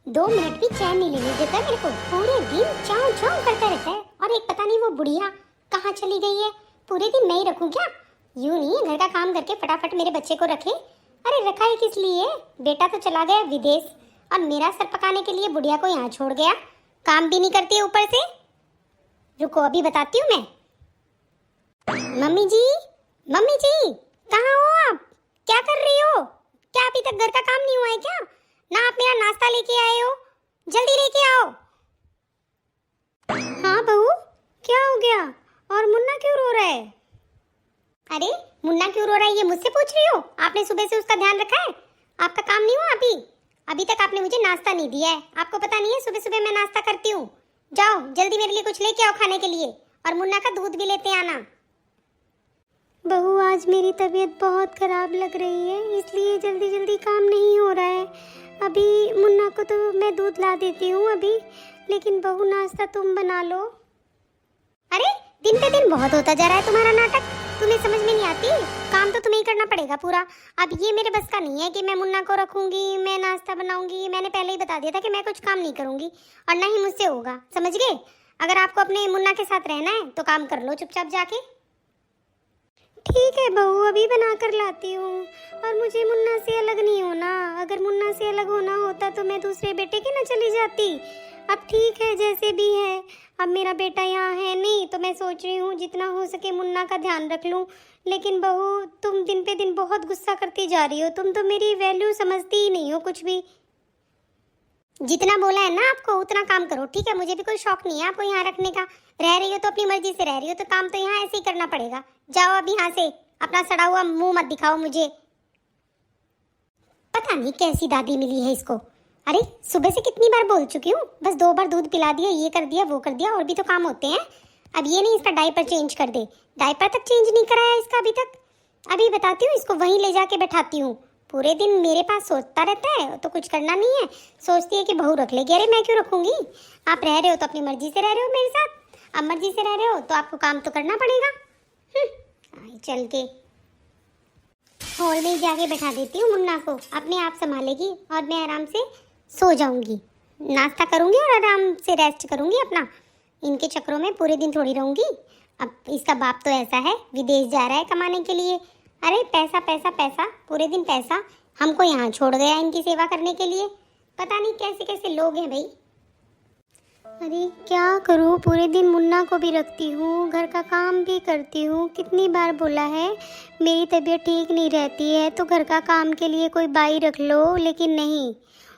2 minute भी चैन नहीं लेने देता मेरे को। पूरे दिन चाव चाव करता रहता है। और एक पता नहीं वो बुढ़िया कहाँ चली गई है। पूरे दिन मैं ही रखूं क्या? यूं नहीं, घर का काम करके फटाफट मेरे बच्चे को रखे। अरे रखा है किस लिए? बेटा तो चला गया विदेश और मेरा सर पकाने के लिए बुढ़िया को यहाँ छोड़ गया। काम भी नहीं करती है ऊपर से। रुको अभी बताती हूँ मैं। मम्मी जी, मम्मी जी, कहाँ हो आप? क्या कर रही हो? क्या अभी तक घर का काम नहीं हुआ है क्या? ना आप मेरा नाश्ता लेके आए हो, जल्दी लेके आओ। हाँ बहू, क्या हो गया? और मुन्ना क्यों रो रहा है? अरे मुन्ना क्यों रो रहा है ये मुझसे पूछ रही हो? आपने सुबह से उसका ध्यान रखा है? आपका काम नहीं हुआ अभी? अभी तक आपने मुझे नाश्ता नहीं दिया है। आपको पता नहीं है सुबह सुबह मैं नाश्ता करती हूँ। जाओ जल्दी मेरे लिए कुछ लेके आओ खाने के लिए, और मुन्ना का दूध भी लेते आना। बहू आज मेरी तबीयत बहुत खराब लग रही है, इसलिए जल्दी जल्दी काम नहीं हो रहा है। अभी मुन्ना को तो मैं दूध ला देती हूँ अभी, लेकिन बहू नाश्ता तुम बना लो। अरे दिन पे दिन बहुत होता जा रहा है तुम्हारा नाटक। तुम्हें समझ में नहीं आती? काम तो तुम्हें ही करना पड़ेगा पूरा। अब ये मेरे बस का नहीं है कि मैं मुन्ना को रखूंगी, मैं नाश्ता बनाऊंगी। मैंने पहले ही बता दिया था कि मैं कुछ काम नहीं करूंगी और ना ही मुझसे होगा, समझ गए? अगर आपको अपने मुन्ना के साथ रहना है तो काम कर लो चुपचाप जाके। ठीक है बहू, अभी बना कर लाती हूँ। और मुझे मुन्ना से अलग नहीं होना। अगर मुन्ना से अलग होना होता तो मैं दूसरे बेटे के ना चली जाती। अब ठीक है जैसे भी है। अब मेरा बेटा यहाँ है नहीं तो मैं सोच रही हूँ जितना हो सके मुन्ना का ध्यान रख लूँ। लेकिन बहू तुम दिन पे दिन बहुत गुस्सा करती जा रही हो। तुम तो मेरी वैल्यू समझती ही नहीं हो कुछ भी। जितना बोला है ना आपको उतना काम करो, ठीक है? मुझे भी कोई शौक नहीं है आपको यहाँ रखने का। रह रही हो तो अपनी मर्जी से रह रही हो, तो काम तो यहाँ ऐसे ही करना पड़ेगा। जाओ अभी यहाँ से, अपना सड़ा हुआ मुंह मत दिखाओ मुझे। पता नहीं कैसी दादी मिली है इसको। अरे सुबह से कितनी बार बोल चुकी हूँ, बस 2 बार दूध पिला दिया, ये कर दिया वो कर दिया, और भी तो काम होते हैं। अब ये नहीं इसका डायपर चेंज कर दे। डायपर तक चेंज नहीं कराया इसका अभी तक। अभी बताती हूँ इसको वहीं ले जाके बैठाती हूँ। पूरे दिन मेरे पास सोचता रहता है तो कुछ करना नहीं है। सोचती है कि बहू रख लेगी। अरे मैं क्यों रखूंगी? आप रह रहे हो तो अपनी मर्जी से रह रहे हो मेरे साथ। अब मर्जी से रह रहे हो तो आपको काम तो करना पड़ेगा। चल के हॉल में जाके बैठा देती हूँ मुन्ना को, अपने आप संभालेगी और मैं आराम से सो जाऊंगी। नाश्ता करूंगी और आराम से रेस्ट करूंगी अपना। इनके चक्रों में पूरे दिन थोड़ी रहूंगी। अब इसका बाप तो ऐसा है, विदेश जा रहा है कमाने के लिए। अरे पैसा पैसा पैसा, पूरे दिन पैसा। हमको यहाँ छोड़ गया इनकी सेवा करने के लिए। पता नहीं कैसे कैसे लोग हैं भाई। अरे क्या करूँ, पूरे दिन मुन्ना को भी रखती हूँ, घर का काम भी करती हूँ। कितनी बार बोला है मेरी तबीयत ठीक नहीं रहती है तो घर का काम के लिए कोई बाई रख लो, लेकिन नहीं।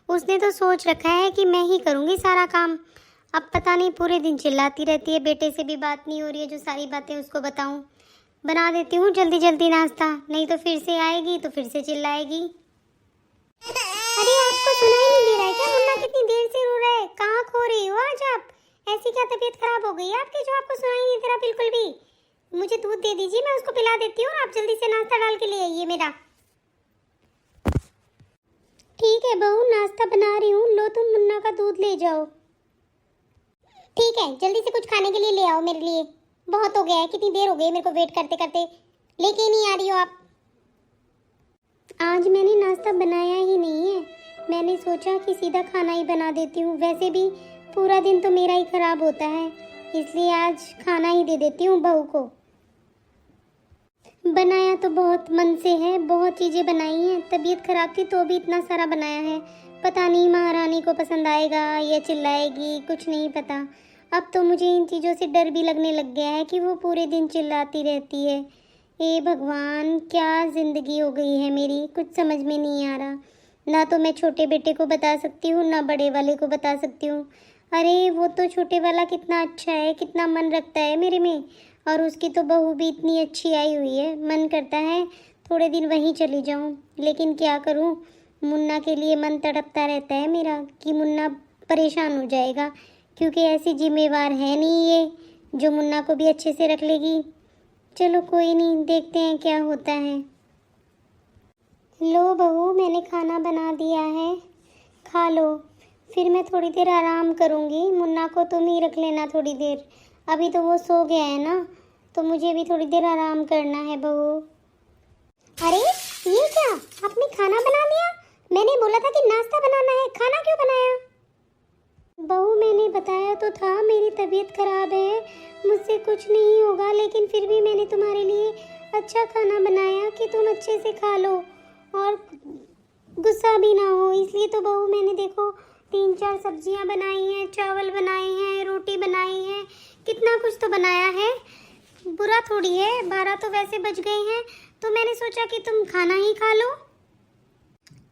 उसने तो सोच रखा है कि मैं ही करूँगी सारा काम। अब पता नहीं पूरे दिन चिल्लाती रहती है। बेटे से भी बात नहीं हो रही है जो सारी बातें उसको बताऊँ। बना देती हूँ जल्दी जल्दी नाश्ता, नहीं तो फिर से आएगी तो फिर से चिल्लाएगी। अरे आपको सुनाई नहीं दे रहा है क्या? मुन्ना कितनी देर से रो रहा है। कहाँ खो रही हो आज आप? ऐसी क्या तबीयत खराब हो गई है आपकी जो आपको सुनाई नहीं दे रहा बिल्कुल भी? मुझे दूध दे दीजिए, मैं उसको पिला देती हूँ। आप जल्दी से नाश्ता डाल के ले आइए मेरा। ठीक है बहू, नाश्ता बना रही हूँ। लो तुम मुन्ना का दूध ले जाओ। ठीक है जल्दी से कुछ खाने के लिए ले आओ मेरे लिए। बहुत हो गया है, कितनी देर हो गई मेरे को वेट करते करते। लेके ही नहीं आ रही हो आप। आज मैंने नाश्ता बनाया ही नहीं है। मैंने सोचा कि सीधा खाना ही बना देती हूँ। वैसे भी पूरा दिन तो मेरा ही खराब होता है, इसलिए आज खाना ही दे देती हूँ बहू को। बनाया तो बहुत मन से है, बहुत चीज़ें बनाई हैं। तबीयत खराब थी तो भी इतना सारा बनाया है। पता नहीं महारानी को पसंद आएगा या चिल्लाएगी, कुछ नहीं पता। अब तो मुझे इन चीज़ों से डर भी लगने लग गया है कि वो पूरे दिन चिल्लाती रहती है। हे भगवान, क्या ज़िंदगी हो गई है मेरी, कुछ समझ में नहीं आ रहा। ना तो मैं छोटे बेटे को बता सकती हूँ ना बड़े वाले को बता सकती हूँ। अरे वो तो छोटे वाला कितना अच्छा है, कितना मन रखता है मेरे में। और उसकी तो बहू भी इतनी अच्छी आई हुई है। मन करता है थोड़े दिन वहीं चली जाऊँ, लेकिन क्या करूँ, मुन्ना के लिए मन तड़पता रहता है मेरा कि मुन्ना परेशान हो जाएगा, क्योंकि ऐसी जिम्मेवार है नहीं ये जो मुन्ना को भी अच्छे से रख लेगी। चलो कोई नहीं, देखते हैं क्या होता है। लो बहू, मैंने खाना बना दिया है, खा लो। फिर मैं थोड़ी देर आराम करूँगी। मुन्ना को तुम ही रख लेना थोड़ी देर। अभी तो वो सो गया है ना, तो मुझे भी थोड़ी देर आराम करना है बहू। अरे ये क्या, आपने खाना बना लिया? मैंने बोला था कि नाश्ता बनाना है, खाना क्यों बनाया? बहू मैंने बताया तो था मेरी तबीयत खराब है, मुझसे कुछ नहीं होगा, लेकिन फिर भी मैंने तुम्हारे लिए अच्छा खाना बनाया कि तुम अच्छे से खा लो और गुस्सा भी ना हो। इसलिए तो बहू मैंने देखो 3-4 सब्जियां बनाई हैं, चावल बनाए हैं, रोटी बनाई है, कितना कुछ तो बनाया है। बुरा थोड़ी है, 12 तो वैसे बज गए हैं, तो मैंने सोचा कि तुम खाना ही खा लो।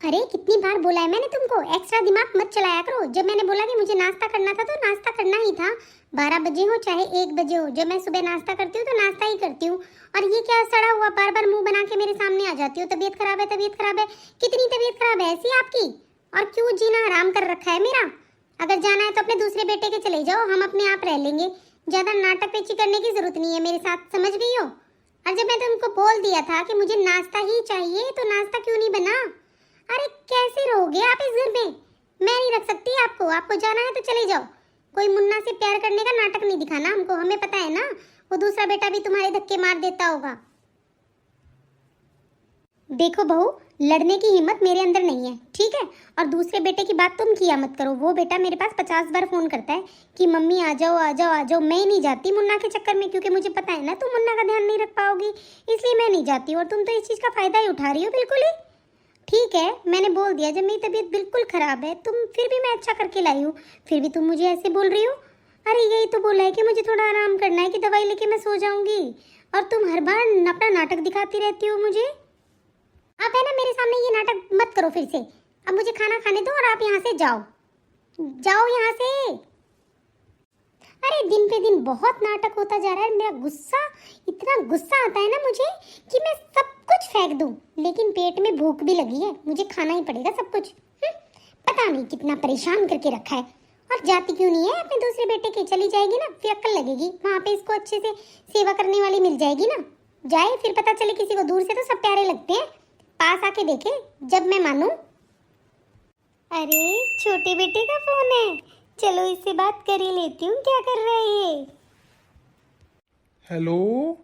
अरे कितनी बार बोला है मैंने तुमको, एक्स्ट्रा दिमाग मत चलाया करो। जब मैंने बोला कि मुझे नाश्ता करना था तो नाश्ता करना ही था, 12 बजे हो चाहे 1 बजे हो। जब मैं सुबह नाश्ता करती हूँ तो नाश्ता ही करती हूँ। और ये क्या सड़ा हुआ बार बार मुंह बना के मेरे सामने आ जाती हो, तबीयत खराब है, तबीयत खराब है। कितनी तबीयत खराब है ऐसी आपकी? और क्यों जीना हराम कर रखा है मेरा? अगर जाना है तो अपने दूसरे बेटे के चले जाओ, हम अपने आप रह लेंगे। ज्यादा नाटक पेची करने की जरूरत नहीं है मेरे साथ, समझ गई हो? और जब मैं तुमको बोल दिया था कि मुझे नाश्ता ही चाहिए तो नाश्ता क्यों नहीं बना? अरे कैसे रहोगे आप इस घर में? मैं नहीं रख सकती आपको। आपको जाना है तो चले जाओ। कोई मुन्ना से प्यार करने का नाटक नहीं दिखाना हमको, हमें पता है ना वो दूसरा बेटा भी तुम्हारे धक्के मार देता होगा। देखो बहू, लड़ने की हिम्मत मेरे अंदर नहीं है, ठीक है? और दूसरे बेटे की बात तुम किया मत करो। वो बेटा मेरे पास 50 बार फोन करता है कि मम्मी आ जाओ आ जाओ आ जाओ। मैं नहीं जाती मुन्ना के चक्कर में, क्योंकि मुझे पता है ना तुम मुन्ना का ध्यान नहीं रख पाओगी, इसलिए मैं नहीं जाती। और तुम तो इस चीज़ का फायदा ही उठा रही हो बिल्कुल ही। ठीक है, मैंने बोल दिया, जब मेरी तबीयत बिल्कुल खराब है, तुम फिर भी मैं अच्छा करके लाई हूँ, फिर भी तुम मुझे ऐसे बोल रही हो। अरे यही तो बोला है कि मुझे थोड़ा आराम करना है, कि दवाई लेके मैं सो जाऊंगी, और तुम हर बार अपना नाटक दिखाती रहती हो मुझे। आप है ना मेरे सामने ये नाटक मत करो फिर से। अब मुझे खाना खाने दो और आप यहाँ से जाओ, जाओ यहाँ से। अरे दिन पे दिन बहुत नाटक होता जा रहा है। मेरा गुस्सा, इतना गुस्सा आता है ना मुझे कि मैं सब कुछ फेंक दूं, लेकिन पेट में भूख भी लगी है, मुझे खाना ही पड़ेगा सब कुछ। पता नहीं कितना परेशान करके रखा है। और जाती क्यों नहीं है अपने दूसरे बेटे के? चली जाएगी ना, फिर अक्ल लगेगी, वहाँ पे इसको अच्छे से सेवा करने वाली मिल जाएगी ना। जाए, फिर पता चले किसी को। दूर से तो सब प्यारे लगते हैं, पास आके देखे जब मैं मानूं। अरे छोटे बेटे का फोन है, चलो इससे बात कर ही लेती हूँ। क्या कर रहा है ये? हेलो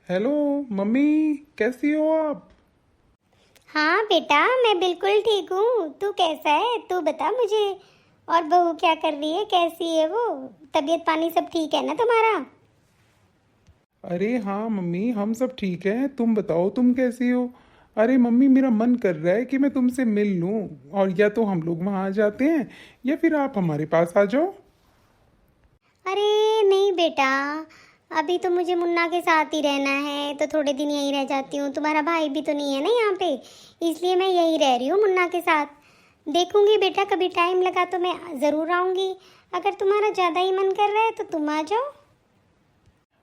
हेलो मम्मी, कैसी हो आप? हाँ बेटा, मैं बिल्कुल ठीक हूँ। तू कैसा है, तू बता मुझे। और बहू क्या कर रही है, कैसी है वो? तबीयत पानी सब ठीक है ना तुम्हारा? अरे हाँ मम्मी, हम सब ठीक हैं। तुम बताओ, तुम कैसी हो? अरे मम्मी, मेरा मन कर रहा है कि मैं तुमसे मिल लूं, और या तो हम लोग वहाँ आ जाते हैं या फिर आप हमारे पास आ जाओ। अरे नहीं बेटा, अभी तो मुझे मुन्ना के साथ ही रहना है, तो थोड़े दिन यहीं रह जाती हूँ। तुम्हारा भाई भी तो नहीं है ना यहाँ पे, इसलिए मैं यहीं रह रही हूँ मुन्ना के साथ। देखूंगी बेटा, कभी टाइम लगा तो मैं ज़रूर आऊँगी। अगर तुम्हारा ज़्यादा ही मन कर रहा है तो तुम आ जाओ।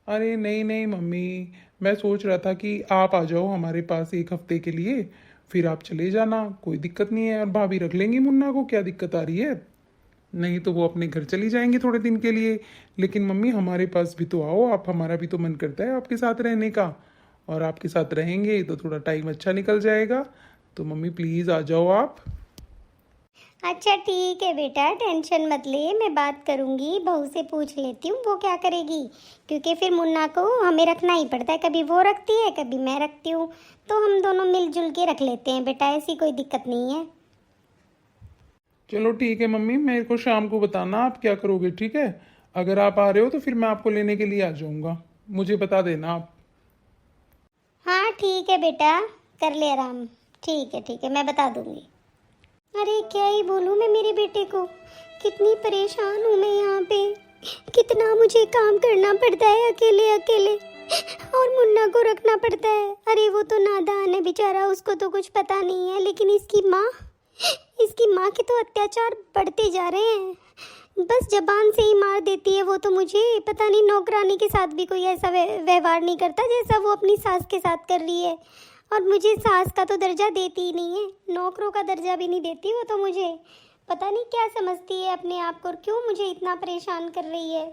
अरे नहीं नहीं मम्मी, मैं सोच रहा था कि आप आ जाओ हमारे पास 1 हफ्ते के लिए, फिर आप चले जाना, कोई दिक्कत नहीं है। और भाभी रख लेंगी मुन्ना को, क्या दिक्कत आ रही है? नहीं तो वो अपने घर चली जाएंगी थोड़े दिन के लिए। लेकिन मम्मी हमारे पास भी तो आओ आप, हमारा भी तो मन करता है आपके साथ रहने का, और आपके साथ रहेंगे तो थोड़ा टाइम अच्छा निकल जाएगा। तो मम्मी प्लीज़ आ जाओ आप। अच्छा ठीक है बेटा, टेंशन मत ले, मैं बात करूंगी, बहू से पूछ लेती हूँ वो क्या करेगी। क्योंकि फिर मुन्ना को हमें रखना ही पड़ता है, कभी वो रखती है कभी मैं रखती हूँ, तो हम दोनों मिलजुल के रख लेते हैं बेटा, ऐसी कोई दिक्कत नहीं है। चलो ठीक है मम्मी, मेरे को शाम को बताना आप क्या करोगे, ठीक है? अगर आप आ रहे हो तो फिर मैं आपको लेने के लिए आ जाऊँगा, मुझे बता देना आप। हाँ ठीक है बेटा, कर ले आराम। ठीक है, मैं बता दूंगी। अरे क्या ही बोलूँ मैं मेरे बेटे को, कितनी परेशान हूँ मैं यहाँ पे। कितना मुझे काम करना पड़ता है अकेले अकेले, और मुन्ना को रखना पड़ता है। अरे वो तो नादान है बेचारा, उसको तो कुछ पता नहीं है, लेकिन इसकी माँ के तो अत्याचार बढ़ते जा रहे हैं। बस जबान से ही मार देती है वो तो मुझे। पता नहीं नौकरानी के साथ भी कोई ऐसा व्यवहार नहीं करता जैसा वो अपनी सास के साथ कर रही है। और मुझे सास का तो दर्जा देती ही नहीं है, नौकरों का दर्जा भी नहीं देती वो तो मुझे। पता नहीं क्या समझती है अपने आप को, और क्यों मुझे इतना परेशान कर रही है।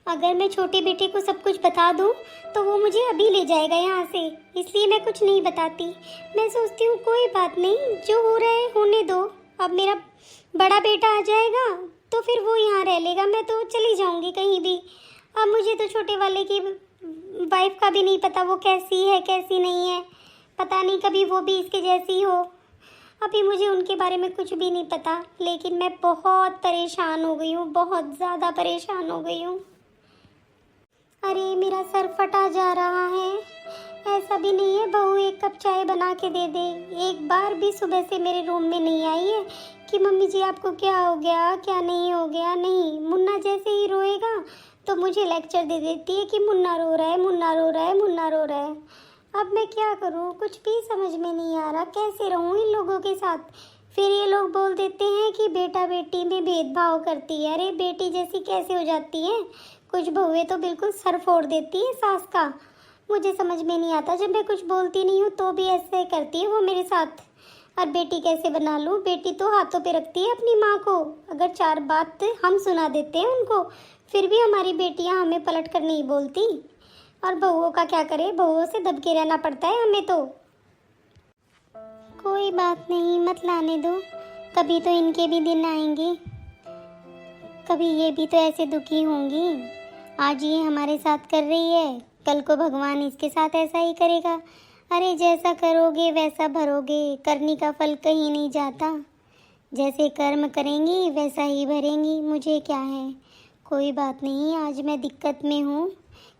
अगर मैं छोटे बेटे को सब कुछ बता दूं तो वो मुझे अभी ले जाएगा यहाँ से, इसलिए मैं कुछ नहीं बताती। मैं सोचती हूँ कोई बात नहीं, जो हो रहा है होने दो। अब मेरा बड़ा बेटा आ जाएगा तो फिर वो यहाँ रह लेगा, मैं तो चली जाऊँगी कहीं भी। अब मुझे तो छोटे वाले की वाइफ का भी नहीं पता वो कैसी है कैसी नहीं है, पता नहीं कभी वो भी इसके जैसी हो। अभी मुझे उनके बारे में कुछ भी नहीं पता, लेकिन मैं बहुत परेशान हो गई हूँ, बहुत ज़्यादा परेशान हो गई हूँ। अरे मेरा सर फटा जा रहा है। ऐसा भी नहीं है बहू एक कप चाय बना के दे दे। एक बार भी सुबह से मेरे रूम में नहीं आई है कि मम्मी जी आपको क्या हो गया, क्या नहीं हो गया। नहीं, मुन्ना जैसे ही रोएगा तो मुझे लेक्चर दे देती है कि मुन्ना रो रहा है, मुन्ना रो रहा है, मुन्ना रो रहा है। अब मैं क्या करूँ, कुछ भी समझ में नहीं आ रहा, कैसे रहूँ इन लोगों के साथ। फिर ये लोग बोल देते हैं कि बेटा बेटी में भेदभाव करती है। अरे बेटी जैसी कैसे हो जाती है, कुछ बहुएं तो बिल्कुल सर फोड़ देती है सास का। मुझे समझ में नहीं आता, जब मैं कुछ बोलती नहीं हूँ तो भी ऐसे करती है वो मेरे साथ। और बेटी कैसे बना लूँ, बेटी तो हाथों पे रखती है अपनी माँ को। अगर 4 बात हम सुना देते हैं उनको, फिर भी हमारी बेटियाँ हमें पलट कर नहीं बोलती। और बहुओं का क्या करे, बहुओं से दब के रहना पड़ता है हमें तो। कोई बात नहीं, मत लाने दो, कभी तो इनके भी दिन आएंगे, कभी ये भी तो ऐसे दुखी होंगी। आज ये हमारे साथ कर रही है, कल को भगवान इसके साथ ऐसा ही करेगा। अरे जैसा करोगे वैसा भरोगे, करनी का फल कहीं नहीं जाता। जैसे कर्म करेंगी वैसा ही भरेंगी, मुझे क्या है। कोई बात नहीं, आज मैं दिक्कत में हूँ,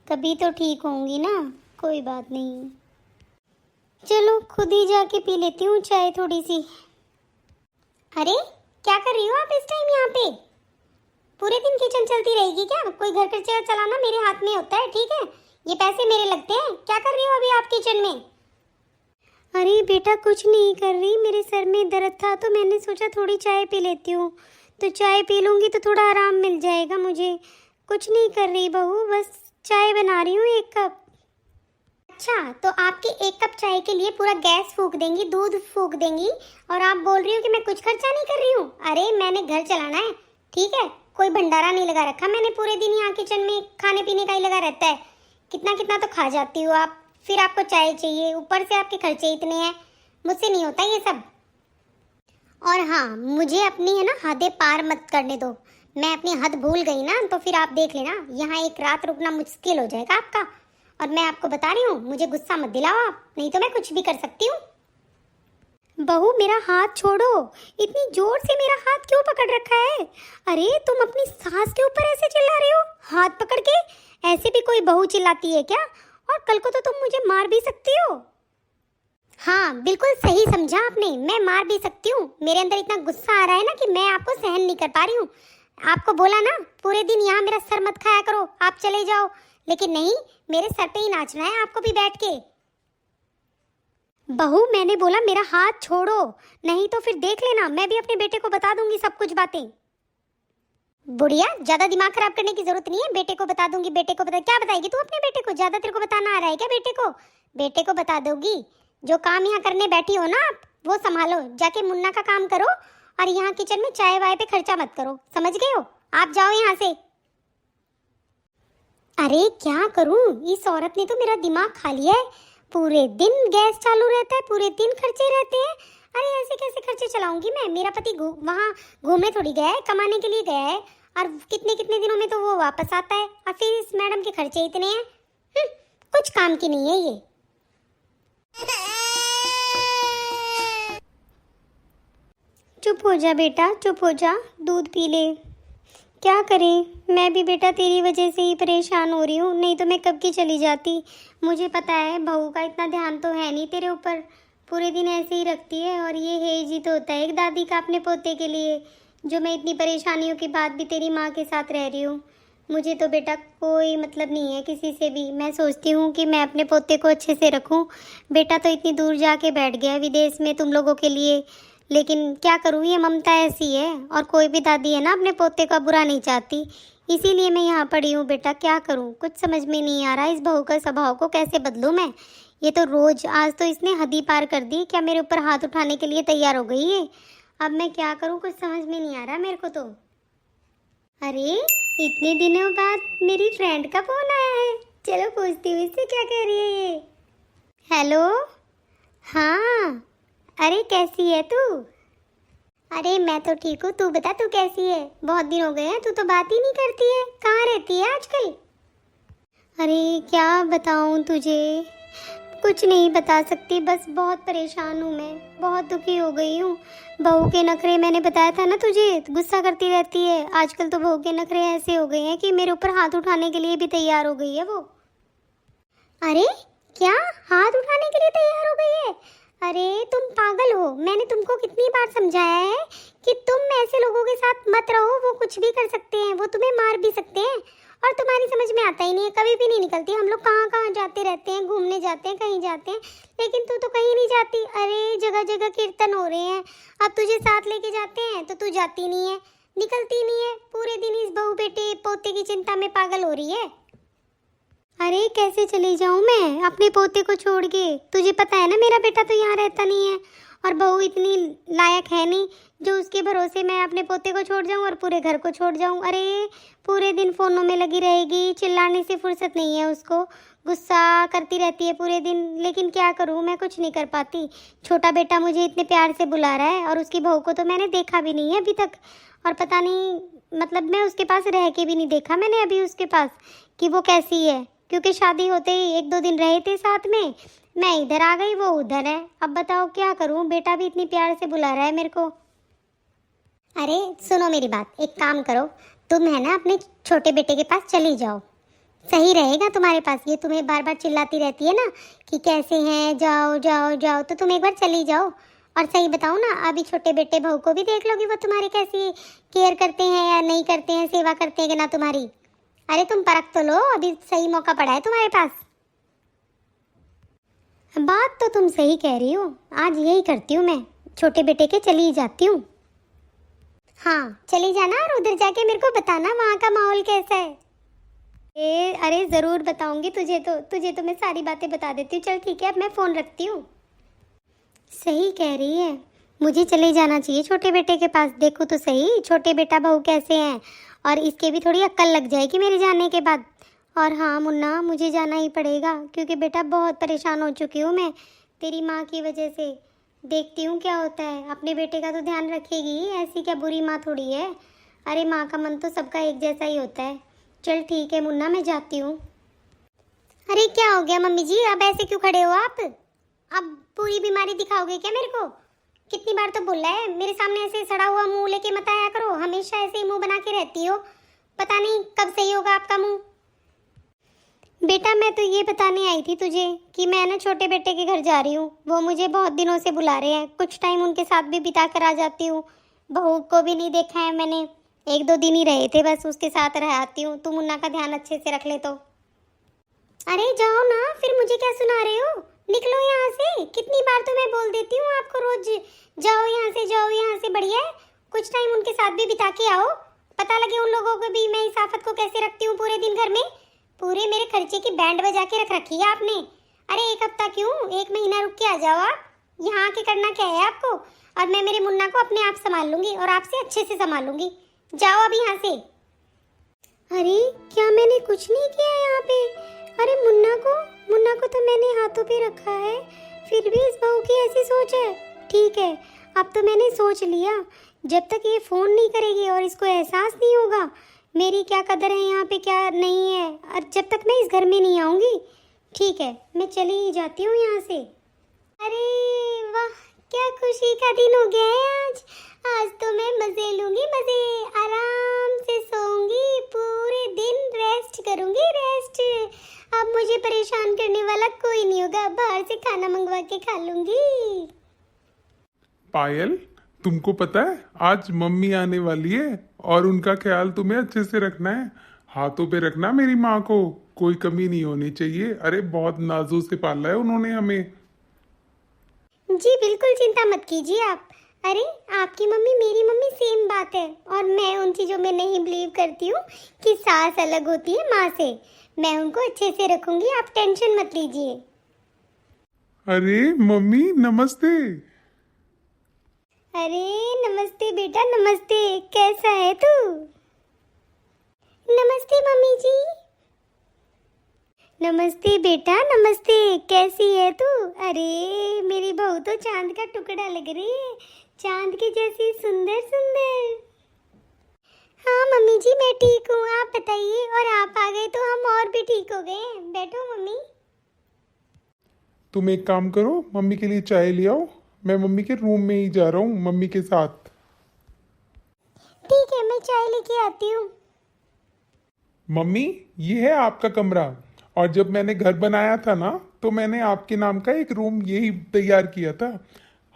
कभी तो ठीक होंगी ना, कोई बात नहीं। चलो खुद ही जाके पी लेती हूँ चाय थोड़ी सी। अरे क्या कर रही हो आप इस टाइम यहाँ पे? पूरे दिन किचन चलती रहेगी क्या? कोई घर का चेयर चलाना मेरे हाथ में होता है, ठीक है? ये पैसे मेरे लगते हैं। क्या कर रही हो अभी आप किचन में? अरे बेटा कुछ नहीं कर रही, मेरे सर में दर्द था तो मैंने सोचा थोड़ी चाय पी लेती हूँ। तो चाय पी लूँगी तो थोड़ा आराम मिल जाएगा मुझे। कुछ नहीं कर रही बहू, बस चाय बना रही हूँ 1 कप। अच्छा, तो आपके 1 कप चाय के लिए पूरा गैस फूंक देंगी, दूध फूंक देंगी, और आप बोल रही हो कि मैं कुछ खर्चा नहीं कर रही हूँ? अरे मैंने घर चलाना है, ठीक है? कोई भंडारा नहीं लगा रखा मैंने, पूरे दिन यहाँ किचन में खाने पीने का ही लगा रहता है। कितना कितना तो खा जाती हो आप, फिर आपको चाय चाहिए, ऊपर से आपके खर्चे इतने हैं। मुझसे नहीं होता ये सब। और हाँ, मुझे अपनी है ना हदें पार मत करने दो। मैं अपनी हद भूल गई ना तो फिर आप देख लेना, यहाँ 1 रात रुकना मुश्किल हो जाएगा आपका। और मैं आपको बता रही हूँ, मुझे गुस्सा मत दिलाओ आप, नहीं तो मैं कुछ भी कर सकती हूँ। बहू मेरा हाथ छोड़ो, इतनी जोर से मेरा हाथ क्यों पकड़ रखा है? अरे तुम अपनी सास के ऊपर ऐसे चिल्ला रहे हो हाथ पकड़ के? ऐसे भी कोई बहू चिल्लाती है क्या? और कल को तो तुम मुझे मार भी सकती हो। हाँ बिल्कुल सही समझा आपने, मैं मार भी सकती हूँ। मेरे अंदर इतना गुस्सा आ रहा है ना कि मैं आपको सहन नहीं कर पा रही हूँ। आपको बोला ना पूरे दिन यहाँ मेरा सर मत खाया करो, आप चले जाओ, लेकिन नहीं, मेरे सर पे ही नाचना है आपको भी बैठ के। बहू मैंने बोला मेरा हाथ छोड़ो, नहीं तो फिर देख लेना, मैं भी अपने बेटे को बता दूंगी सब कुछ बातें। बुढ़िया ज्यादा दिमाग खराब करने की जरूरत नहीं है, बेटे को बता दूंगी। बेटे को बता, क्या बताएगी तू अपने बेटे को? ज्यादा तेरे को बताना आ रहा है क्या बेटे को? बेटे को बता दोगी। जो काम यहाँ करने बैठी हो ना आप, वो संभालो, जाके मुन्ना का काम करो, और यहाँ किचन में चाय वाय पे खर्चा मत करो, समझ गए हो? आप जाओ यहाँ से। अरे क्या करूँ, इस औरत ने तो मेरा दिमाग खा लिया है। पूरे दिन गैस चालू रहता है, पूरे दिन खर्चे रहते हैं। अरे ऐसे कैसे खर्चे चलाऊंगी मैं? मेरा पति वहाँ घूमने थोड़ी गया है, कमाने के लिए गया है, और कितने कितने दिनों में तो वो वापस आता है, और फिर इस मैडम के खर्चे इतने हैं। कुछ काम की नहीं है ये। चुप हो जा बेटा, चुप हो जा, दूध पी ले। क्या करें, मैं भी बेटा तेरी वजह से ही परेशान हो रही हूँ, नहीं तो मैं कब की चली जाती। मुझे पता है बहू का इतना ध्यान तो है नहीं तेरे ऊपर, पूरे दिन ऐसे ही रखती है, और ये हेज ही तो होता है एक दादी का अपने पोते के लिए, जो मैं इतनी परेशानियों के बाद भी तेरी माँ के साथ रह रही हूँ। मुझे तो बेटा कोई मतलब नहीं है किसी से भी, मैं सोचती हूँ कि मैं अपने पोते को अच्छे से रखूँ। बेटा तो इतनी दूर जाके बैठ गया विदेश में तुम लोगों के लिए, लेकिन क्या करूँ, ये ममता ऐसी है, और कोई भी दादी है ना अपने पोते का बुरा नहीं चाहती, इसीलिए मैं यहाँ पड़ी हूँ। बेटा क्या करूँ, कुछ समझ में नहीं आ रहा, इस बहू का स्वभाव को कैसे बदलूँ मैं? ये तो रोज, आज तो इसने हद ही पार कर दी, क्या मेरे ऊपर हाथ उठाने के लिए तैयार हो गई है। अब मैं क्या करूँ, कुछ समझ में नहीं आ रहा मेरे को तो। अरे इतने दिनों बाद मेरी फ्रेंड का फोन आया है, चलो पूछती हूँ इससे क्या कह रही है ये। हेलो, हाँ, अरे कैसी है तू? अरे मैं तो ठीक हूँ, तू बता तू कैसी है? बहुत दिन हो गए हैं, तू तो बात ही नहीं करती है, कहाँ रहती है आजकल? अरे क्या बताऊँ तुझे, कुछ नहीं बता सकती, बस बहुत परेशान हूँ मैं, बहुत दुखी हो गई हूँ। बहू के नखरे मैंने बताया था ना तुझे, गुस्सा करती रहती है। आजकल तो बहू के नखरे ऐसे हो गए हैं कि मेरे ऊपर हाथ उठाने के लिए भी तैयार हो गई है वो। अरे क्या, हाथ उठाने के लिए तैयार हो गई है? अरे तुम पागल हो, मैंने तुमको कितनी बार समझाया है कि तुम ऐसे लोगों के साथ मत रहो, वो कुछ भी कर सकते हैं, वो तुम्हें मार भी सकते हैं। और तुम्हारी समझ में आता ही नहीं है, कभी भी नहीं निकलती। हम लोग कहाँ कहाँ जाते रहते हैं, घूमने जाते हैं, कहीं जाते हैं, लेकिन तू तो कहीं नहीं जाती। अरे जगह जगह कीर्तन हो रहे हैं, अब तुझे साथ लेके जाते हैं तो तू जाती नहीं है, निकलती नहीं है, पूरे दिन इस बहू बेटे पोते की चिंता में पागल हो रही है। अरे कैसे चली जाऊं मैं अपने पोते को छोड़ के? तुझे पता है ना मेरा बेटा तो यहाँ रहता नहीं है, और बहू इतनी लायक है नहीं जो उसके भरोसे मैं अपने पोते को छोड़ जाऊं और पूरे घर को छोड़ जाऊं। अरे पूरे दिन फोनों में लगी रहेगी, चिल्लाने से फुर्सत नहीं है उसको, गुस्सा करती रहती है पूरे दिन। लेकिन क्या करूं, मैं कुछ नहीं कर पाती। छोटा बेटा मुझे इतने प्यार से बुला रहा है और उसकी बहू को तो मैंने देखा भी नहीं है अभी तक, और पता नहीं, मतलब मैं उसके पास रह के भी नहीं देखा मैंने अभी उसके पास कि वो कैसी है, क्योंकि शादी होते ही 1-2 दिन रहे थे साथ में, मैं इधर आ गई, वो उधर है। अब बताओ क्या करूं, बेटा भी इतनी प्यार से बुला रहा है मेरे को। अरे सुनो मेरी बात, एक काम करो, तुम है ना अपने छोटे बेटे के पास चली जाओ, सही रहेगा तुम्हारे पास। ये तुम्हें बार बार चिल्लाती रहती है ना कि कैसे हैं, जाओ जाओ जाओ, तो तुम एक बार चली जाओ। और सही बताऊं ना, अभी छोटे बेटे बहू को भी देख लोगी वो तुम्हारी कैसी केयर करते हैं या नहीं करते हैं, सेवा करते हैं कि ना तुम्हारी। अरे तुम परख तो लो, अभी सही मौका पड़ा है तुम्हारे पास। बात तो तुम सही कह रही हो, आज यही करती हूँ मैं, छोटे बेटे के चली ही जाती हूँ। हाँ चली जाना, और उधर जाके मेरे को बताना वहाँ का माहौल कैसा है। अरे ज़रूर बताऊंगी तुझे तो मैं सारी बातें बता देती हूँ। चल ठीक है, अब मैं फ़ोन रखती हूँ। सही कह रही है, मुझे चले जाना चाहिए छोटे बेटे के पास, देखो तो सही छोटे बेटा बहू कैसे हैं, और इसके भी थोड़ी अक्ल लग जाएगी मेरे जाने के बाद। और हाँ मुन्ना, मुझे जाना ही पड़ेगा, क्योंकि बेटा बहुत परेशान हो चुकी हूँ मैं तेरी माँ की वजह से। देखती हूँ क्या होता है, अपने बेटे का तो ध्यान रखेगी, ऐसी क्या बुरी माँ थोड़ी है। अरे माँ का मन तो सबका एक जैसा ही होता है। चल ठीक है मुन्ना, मैं जाती हूँ। अरे क्या हो गया मम्मी जी, अब ऐसे क्यों खड़े हो आप? अब पूरी बीमारी दिखाओगे क्या मेरे को? कितनी बार तो बोला है मेरे सामने ऐसे सड़ा हुआ मुंह लेके मत आया करो, हमेशा ऐसे ही मुंह बना के रहती हो, पता नहीं कब सही होगा आपका मुंह। बेटा मैं तो ये बताने आई थी तुझे कि मैं ना छोटे बेटे के घर जा रही हूँ, वो मुझे बहुत दिनों से बुला रहे हैं, कुछ टाइम उनके साथ भी बिता कर आ जाती हूँ। बहू को भी नहीं देखा है मैंने, 1-2 दिन ही रहे थे बस, उसके साथ रह आती हूँ। तू मुन्ना का ध्यान अच्छे से रख ले तो। अरे जाओ ना, फिर मुझे क्या सुना रहे हो? निकलो यहाँ से, कितनी बार तो मैं बोल देती हूँ आपको रोज, जाओ यहाँ से जाओ यहाँ से। बढ़िया है, कुछ टाइम उनके साथ भी बिता के आओ, पता लगे उन लोगों को भी मैं इस आफत को कैसे रखती हूँ पूरे दिन घर में। पूरे मेरे खर्चे की बैंड बजा के रख रखी है आपने। अरे 1 हफ्ता क्यों, 1 महीना रुक के आ जाओ आप। यहाँ आके करना क्या है आपको? और मैं मेरे मुन्ना को अपने आप संभाल लूंगी और आपसे अच्छे से संभालूंगी। जाओ अब यहाँ से। अरे क्या मैंने कुछ नहीं किया यहाँ पे? अरे मुन्ना को तो मैंने हाथों पे रखा है, फिर भी इस बहू की ऐसी सोच है। ठीक है, अब तो मैंने सोच लिया, जब तक ये फ़ोन नहीं करेगी और इसको एहसास नहीं होगा मेरी क्या कदर है यहाँ पे क्या नहीं है, और जब तक मैं इस घर में नहीं आऊँगी, ठीक है मैं चली ही जाती हूँ यहाँ से। अरे वाह, क्या खुशी का दिन हो गया है आज। आज तो मैं मज़े लूँगी, मज़े, आराम से सोऊंगी, पूरे दिन रेस्ट करूँगी, रेस्ट। अब मुझे परेशान करने वाला कोई नहीं होगा, बाहर से खाना मंगवा के खा लूँगी। पायल, तुमको पता है आज मम्मी आने वाली है और उनका ख्याल तुम्हें अच्छे से रखना है, हाथों पे रखना मेरी माँ को, कोई कमी नहीं होनी चाहिए। अरे बहुत नाजों से पाला है उन्होंने हमें। जी बिल्कुल चिंता मत कीजिए आप। अरे आपकी मम्मी मेरी मम्मी सेम बात है, और मैं उन चीज़ों में नहीं बिलीव करती हूँ कि सास अलग होती है माँ से। मैं उनको अच्छे से रखूंगी, आप टेंशन मत लीजिए। अरे मम्मी नमस्ते। अरे नमस्ते बेटा, नमस्ते, कैसा है तू? नमस्ते मम्मी जी। नमस्ते बेटा, नमस्ते, कैसी है तू? अरे मेरी बहू तो चांद का टुकड़ा लग रही है, चांद की जैसी सुंदर सुंदर। हाँ मम्मी जी मैं ठीक हूँ, आप बताइए। और आप आ गए तो हम और भी ठीक हो गए। बैठो मम्मी। तुम एक काम करो, मम्मी के लिए चाय ले आओ। मैं मम्मी के रूम में ही जा रहा हूँ मम्मी के साथ। ठीक है, मैं चाय लेके आती हूँ। मम्मी, ये है आपका कमरा। और जब मैंने घर बनाया था ना, तो मैंने आपके नाम का एक रूम यही तैयार किया था।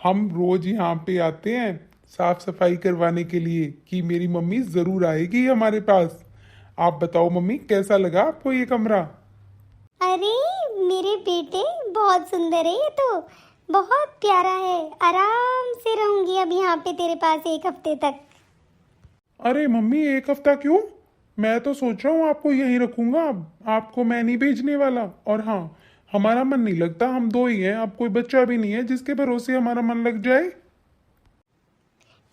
हम रोज यहाँ पे आते हैं साफ सफाई करवाने के लिए कि मेरी मम्मी जरूर आएगी हमारे पास। आप बताओ मम्मी, कैसा लगा आपको ये कमरा? अरे मेरे बेटे, बहुत सुंदर है ये तो, बहुत प्यारा है। आराम से रहूंगी अब यहाँ पे तेरे पास 1 हफ्ते तक। अरे मम्मी, 1 हफ्ता क्यों? मैं तो सोच रहा हूँ आपको यहीं रखूंगा। अब आपको मैं नहीं भेजने वाला। और हाँ, हमारा मन नहीं लगता, हम दो ही हैं, अब कोई बच्चा भी नहीं है जिसके भरोसे हमारा मन लग जाए।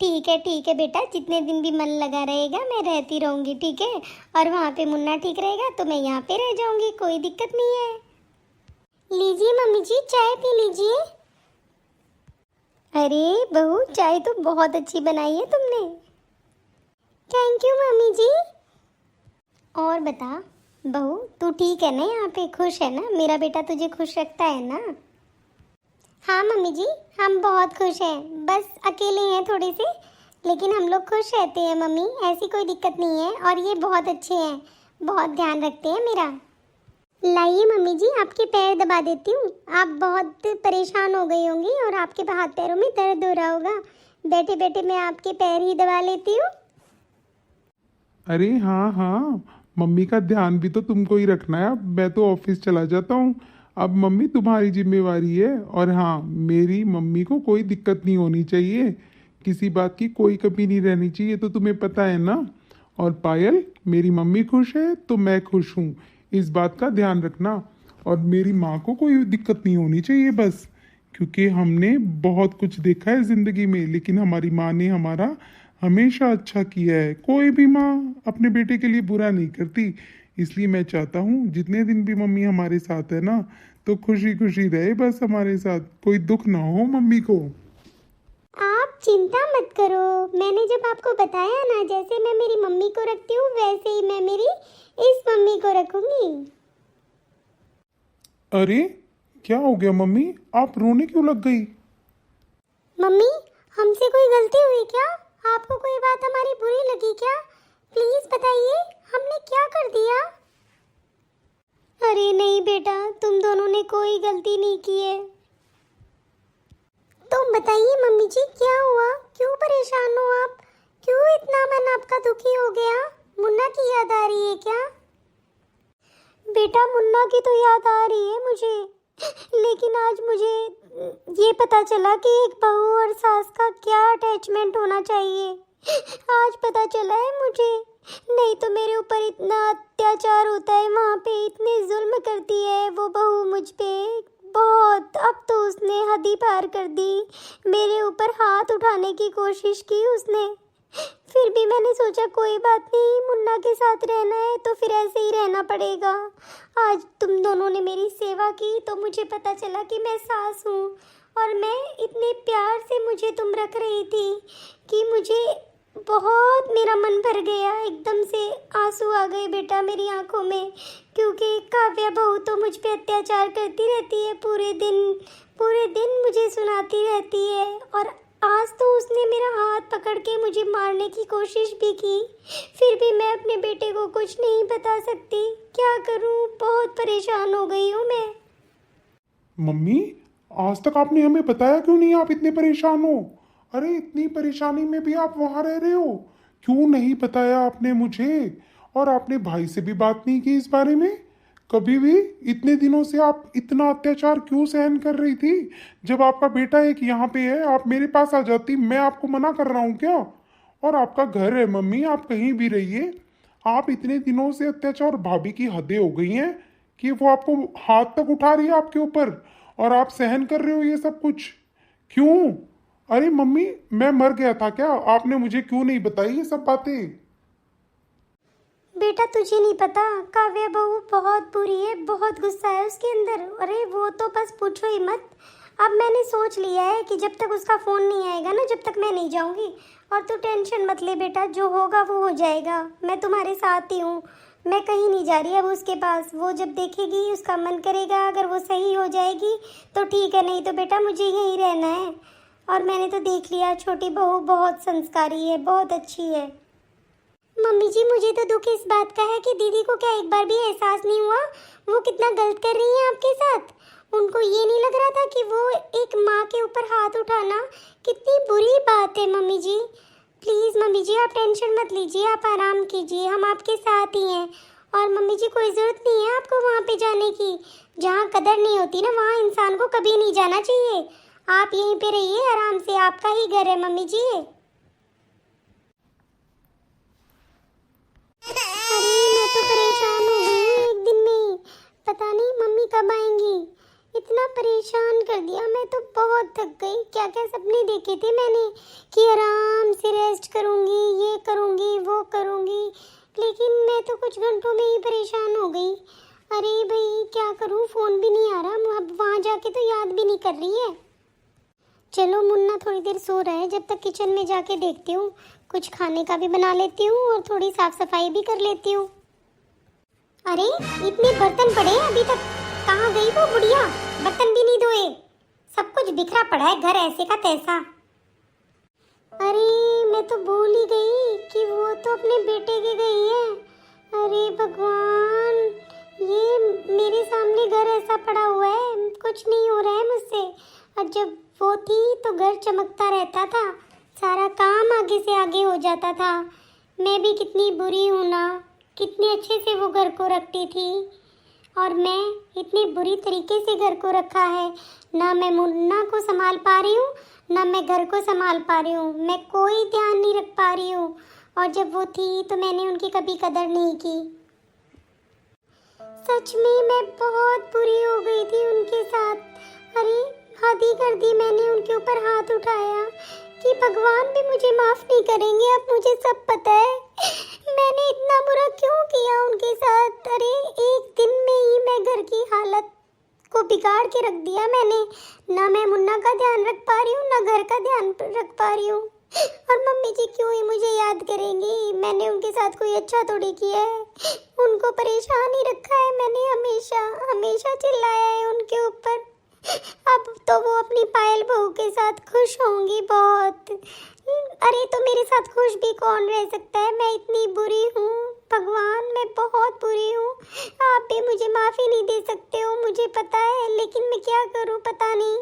ठीक है बेटा, जितने दिन भी मन लगा रहेगा मैं रहती रहूंगी, ठीक है। और वहाँ पे मुन्ना ठीक रहेगा तो मैं यहाँ पे रह जाऊंगी, कोई दिक्कत नहीं है। लीजिए मम्मी जी, चाय पी लीजिए। अरे बहू, चाय तो बहुत अच्छी बनाई है तुमने। थैंक यू मम्मी जी। और बता बहू, तू ठीक है ना? यहाँ पे खुश है ना? मेरा बेटा तुझे खुश रखता है ना? हाँ मम्मी जी, हम बहुत खुश हैं। बस अकेले हैं थोड़े से, लेकिन हम लोग खुश रहते हैं मम्मी, ऐसी कोई दिक्कत नहीं है। और ये बहुत अच्छे हैं, बहुत ध्यान रखते हैं मेरा। लाइए मम्मी जी, आपके पैर दबा देती हूँ। आप बहुत परेशान हो गई होंगी और आपके हाथ पैरों में दर्द हो रहा होगा। बैठे बैठे मैं आपके पैर ही दबा लेती हूँ। अरे हाँ हाँ, मम्मी का ध्यान भी तो तुमको ही रखना है। अब मैं तो ऑफिस चला जाता हूँ। अब मम्मी तुम्हारी जिम्मेवारी है। और हाँ, मेरी मम्मी को कोई दिक्कत नहीं होनी चाहिए, किसी बात की कोई कमी नहीं रहनी चाहिए, तो तुम्हें पता है ना। और पायल, मेरी मम्मी खुश है तो मैं खुश हूँ, इस बात का ध्यान रखना। और मेरी माँ को कोई दिक्कत नहीं होनी चाहिए बस। क्योंकि हमने बहुत कुछ देखा है जिंदगी में, लेकिन हमारी माँ ने हमारा हमेशा अच्छा किया है। कोई भी माँ अपने बेटे के लिए बुरा नहीं करती। इसलिए मैं चाहता हूँ जितने दिन भी मम्मी हमारे साथ है ना, तो खुशी खुशी रहे बस हमारे साथ, कोई दुख ना हो मम्मी को। आप चिंता मत करो, मैंने जब आपको बताया ना, जैसे मैं मेरी मम्मी को रखती हूँ वैसे ही मैं मेरी इस मम्मी को रखूंगी। अरे क्या हो गया मम्मी, आप रोने क्यों लग गई? मम्मी, हमसे कोई गलती हुई क्या? आपको कोई बात हमारी बुरी लगी क्या? प्लीज बताइए, हमने क्या कर दिया? अरे नहीं बेटा, तुम दोनों ने कोई गलती नहीं की है। तो बताइए मम्मी जी, क्या हुआ? क्यों परेशान हो आप? क्यों इतना मन आपका दुखी हो गया? मुन्ना की याद आ रही है क्या? बेटा, मुन्ना की तो याद आ रही है मुझे, लेकिन आज मुझे ये पता चला कि एक बहू और सास का क्या अटैचमेंट होना चाहिए। आज पता चला है मुझे। नहीं तो मेरे ऊपर इतना अत्याचार होता है, वहाँ पे इतने जुल्म करती है वो बहू मुझ पे बहुत। अब तो उसने हद ही पार कर दी, मेरे ऊपर हाथ उठाने की कोशिश की उसने। फिर भी मैंने सोचा कोई बात नहीं, मुन्ना के साथ रहना है तो फिर ऐसे ही रहना पड़ेगा। आज तुम दोनों ने मेरी सेवा की तो मुझे पता चला कि मैं सास हूँ, और मैं इतने प्यार से मुझे तुम रख रही थी कि मुझे बहुत, मेरा मन भर गया, एकदम से आंसू आ गए बेटा मेरी आंखों में। क्योंकि काव्या बहू तो मुझ पे अत्याचार करती रहती है, पूरे दिन मुझे सुनाती रहती है। और आज तो उसने मेरा हाथ पकड़ के मुझे मारने की कोशिश भी की। फिर भी मैं अपने बेटे को कुछ नहीं बता सकती, क्या करूं? बहुत परेशान हो गई हूं मैं। मम्मी, आज तक आपने हमें बताया क्यों नहीं? आप इतने परेशान हो। अरे इतनी परेशानी में भी आप वहां रह रहे हो, क्यों नहीं बताया आपने मुझे? और आपने भाई से भी बात नहीं की इस बारे में कभी भी? इतने दिनों से आप इतना अत्याचार क्यों सहन कर रही थी? जब आपका बेटा एक यहाँ पे है, आप मेरे पास आ जाती। मैं आपको मना कर रहा हूँ क्या? और आपका घर है मम्मी, आप कहीं भी रहिए। आप इतने दिनों से अत्याचार, भाभी की हदें हो गई हैं कि वो आपको हाथ तक उठा रही है आपके ऊपर, और आप सहन कर रहे हो ये सब कुछ क्यों? अरे मम्मी, मैं मर गया था क्या? आपने मुझे क्यों नहीं बताई ये सब बातें? बेटा तुझे नहीं पता, काव्या बहू बहुत बुरी है, बहुत गुस्सा है उसके अंदर। अरे वो तो बस पूछो ही मत। अब मैंने सोच लिया है कि जब तक उसका फ़ोन नहीं आएगा ना, जब तक मैं नहीं जाऊंगी। और तू टेंशन मत ले बेटा, जो होगा वो हो जाएगा, मैं तुम्हारे साथ ही हूँ। मैं कहीं नहीं जा रही अब उसके पास। वो जब देखेगी उसका मन करेगा, अगर वो सही हो जाएगी तो ठीक है, नहीं तो बेटा मुझे यहीं रहना है। और मैंने तो देख लिया छोटी बहू बहुत संस्कारी है, बहुत अच्छी है। मम्मी जी मुझे तो दुख इस बात का है कि दीदी को क्या एक बार भी एहसास नहीं हुआ वो कितना गलत कर रही है आपके साथ। उनको ये नहीं लग रहा था कि वो एक माँ के ऊपर हाथ उठाना कितनी बुरी बात है। मम्मी जी प्लीज़ मम्मी जी आप टेंशन मत लीजिए, आप आराम कीजिए, हम आपके साथ ही हैं। और मम्मी जी कोई ज़रूरत नहीं है आपको वहाँ पे जाने की। जहाँ कदर नहीं होती ना वहाँ इंसान को कभी नहीं जाना चाहिए। आप यहीं पे रहिए आराम से, आपका ही घर है मम्मी जी। अरे मैं तो परेशान हो गई एक दिन में ही, पता नहीं मम्मी कब आएंगी। इतना परेशान कर दिया, मैं तो बहुत थक गई। क्या क्या सपने देखे थे मैंने कि आराम से रेस्ट करूंगी, ये करूंगी, वो करूंगी, लेकिन मैं तो कुछ घंटों में ही परेशान हो गई। अरे भाई क्या करूं, फ़ोन भी नहीं आ रहा, अब वहाँ जाके तो याद भी नहीं कर रही है। चलो मुन्ना थोड़ी देर सो रहा है, जब तक किचन में जाके देखती हूँ, कुछ खाने का भी बना लेती हूँ और थोड़ी साफ सफाई भी कर लेती हूँ। अरे इतने बर्तन पड़े हैं अभी तक, कहाँ गई वो बुढ़िया? बर्तन भी नहीं धोए, सब कुछ बिखरा पड़ा है घर ऐसे का तैसा। अरे मैं तो भूल ही गई कि वो तो अपने बेटे के गई है। अरे भगवान, ये मेरे सामने घर ऐसा पड़ा हुआ है, कुछ नहीं हो रहा है मुझसे। और जब वो थी तो घर चमकता रहता था, सारा काम आगे से आगे हो जाता था। मैं भी कितनी बुरी हूँ ना, कितने अच्छे से वो घर को रखती थी और मैं इतनी बुरी तरीके से घर को रखा है। ना मैं मुन्ना को संभाल पा रही हूँ, ना मैं घर को संभाल पा रही हूँ, मैं कोई ध्यान नहीं रख पा रही हूँ। और जब वो थी तो मैंने उनकी कभी कदर नहीं की। सच में मैं बहुत बुरी हो गई थी उनके साथ। अरे हद ही कर दी मैंने, उनके ऊपर हाथ उठाया कि भगवान भी मुझे माफ़ नहीं करेंगे। अब मुझे सब पता है मैंने इतना बुरा क्यों किया उनके साथ। अरे एक दिन में ही मैं घर की हालत को बिगाड़ के रख दिया मैंने। ना मैं मुन्ना का ध्यान रख पा रही हूँ, ना घर का ध्यान रख पा रही हूँ। और मम्मी जी क्यों ही मुझे याद करेंगी, मैंने उनके साथ कोई अच्छा थोड़ी किया है। उनको परेशान ही रखा है मैंने, हमेशा हमेशा चिल्लाया है उनके ऊपर। अब तो वो अपनी पायल बहू के साथ खुश होंगी बहुत। अरे तो मेरे साथ खुश भी कौन रह सकता है, मैं इतनी बुरी हूँ भगवान, मैं बहुत बुरी हूँ। आप भी मुझे माफ़ी नहीं दे सकते हो मुझे पता है, लेकिन मैं क्या करूँ पता नहीं,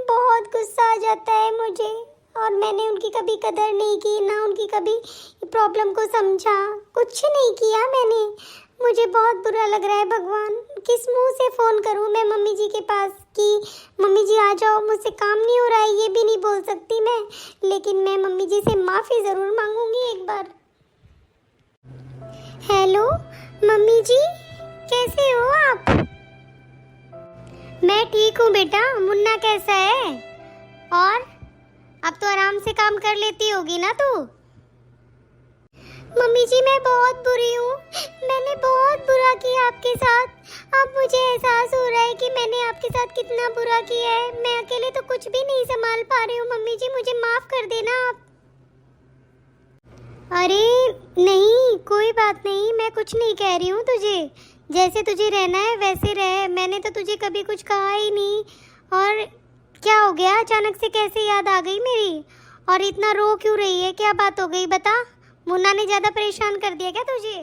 बहुत गुस्सा आ जाता है मुझे। और मैंने उनकी कभी कदर नहीं की, ना उनकी कभी प्रॉब्लम को समझा, कुछ नहीं किया मैंने। मुझे बहुत बुरा लग रहा है भगवान, किस मुंह से फ़ोन करूं मैं मम्मी जी के पास कि मम्मी जी आ जाओ, मुझसे काम नहीं हो रहा है, ये भी नहीं बोल सकती मैं। लेकिन मैं मम्मी जी से माफ़ी ज़रूर मांगूंगी एक बार। हेलो मम्मी जी, कैसे हो आप? मैं ठीक हूँ बेटा, मुन्ना कैसा है? और अब तो आराम से काम कर लेती होगी ना तू? मम्मी जी मैं बहुत बुरी हूँ, मैंने बहुत बुरा किया आपके साथ। अब मुझे एहसास हो रहा है कि मैंने आपके साथ कितना बुरा किया है। मैं अकेले तो कुछ भी नहीं संभाल पा रही हूँ मम्मी जी, मुझे माफ़ कर देना आप। अरे नहीं कोई बात नहीं, मैं कुछ नहीं कह रही हूँ तुझे, जैसे तुझे रहना है वैसे रह। मैंने तो तुझे कभी कुछ कहा ही नहीं। और क्या हो गया, अचानक से कैसे याद आ गई मेरी? और इतना रो क्यों रही है, क्या बात हो गई बता? मुन्ना ने ज़्यादा परेशान कर दिया क्या तुझे?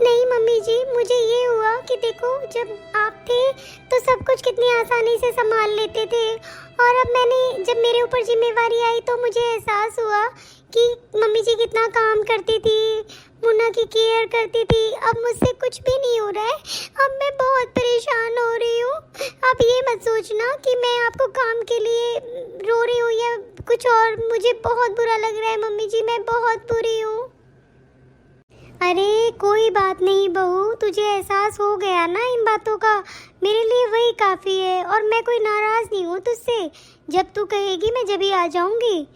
नहीं मम्मी जी, मुझे ये हुआ कि देखो जब आप थे तो सब कुछ कितनी आसानी से संभाल लेते थे, और अब जब मेरे ऊपर जिम्मेवारी आई तो मुझे एहसास हुआ कि मम्मी जी कितना काम करती थी, मुन्ना की केयर करती थी। अब मुझसे कुछ भी नहीं हो रहा है, अब मैं बहुत परेशान हो रही हूँ। आप ये मत सोचना कि मैं आपको काम के लिए रो रही हूँ या कुछ और, मुझे बहुत बुरा लग रहा है मम्मी जी, मैं बहुत बुरी हूँ। अरे कोई बात नहीं बहू, तुझे एहसास हो गया ना इन बातों का, मेरे लिए वही काफ़ी है। और मैं कोई नाराज़ नहीं हूँ तुझसे, जब तू कहेगी मैं जब ही आ जाऊँगी।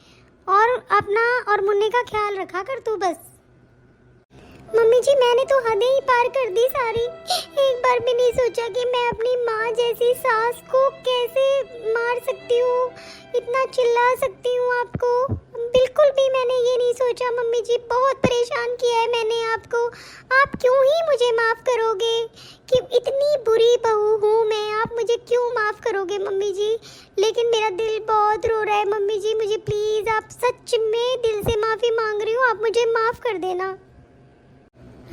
और अपना और मुन्ने का ख्याल रखा कर तू बस। मम्मी जी मैंने तो हदें ही पार कर दी सारी, एक बार भी नहीं सोचा कि मैं अपनी माँ जैसी सास को कैसे मार सकती हूँ, इतना चिल्ला सकती हूँ आपको। बिल्कुल भी मैंने ये नहीं सोचा मम्मी जी, बहुत परेशान किया है मैंने आपको। आप क्यों ही मुझे माफ़ करोगे? कि इतनी बुरी बहू हूँ मैं, आप मुझे क्यों माफ़ करोगे मम्मी जी? लेकिन मेरा दिल बहुत रो रहा है मम्मी जी, मुझे प्लीज़, आप सच में दिल से माफ़ी मांग रही हूँ, आप मुझे माफ़ कर देना।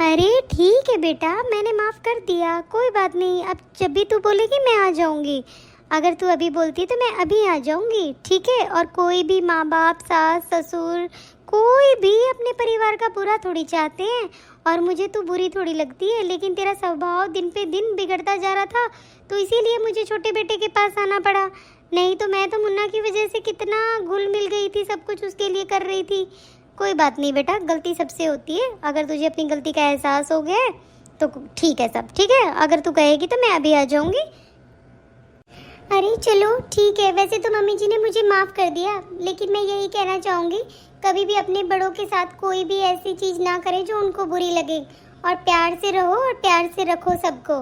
अरे ठीक है बेटा, मैंने माफ़ कर दिया, कोई बात नहीं। अब जब भी तू बोलेगी मैं आ जाऊँगी। अगर तू अभी बोलती तो मैं अभी आ जाऊँगी, ठीक है? और कोई भी माँ बाप, सास ससुर, कोई भी अपने परिवार का बुरा थोड़ी चाहते हैं। और मुझे तू बुरी थोड़ी लगती है, लेकिन तेरा स्वभाव दिन पे दिन बिगड़ता जा रहा था, तो इसीलिए मुझे छोटे बेटे के पास आना पड़ा। नहीं तो मैं तो मुन्ना की वजह से कितना घुल मिल गई थी, सब कुछ उसके लिए कर रही थी। कोई बात नहीं बेटा, गलती सबसे होती है। अगर तुझे अपनी गलती का एहसास हो गया है तो ठीक है सब, ठीक है? अगर तू कहेगी तो मैं अभी आ जाऊँगी। अरे चलो ठीक है, वैसे तो मम्मी जी ने मुझे माफ़ कर दिया, लेकिन मैं यही कहना चाहूँगी, कभी भी अपने बड़ों के साथ कोई भी ऐसी चीज़ ना करे जो उनको बुरी लगे, और प्यार से रहो और प्यार से रखो सबको।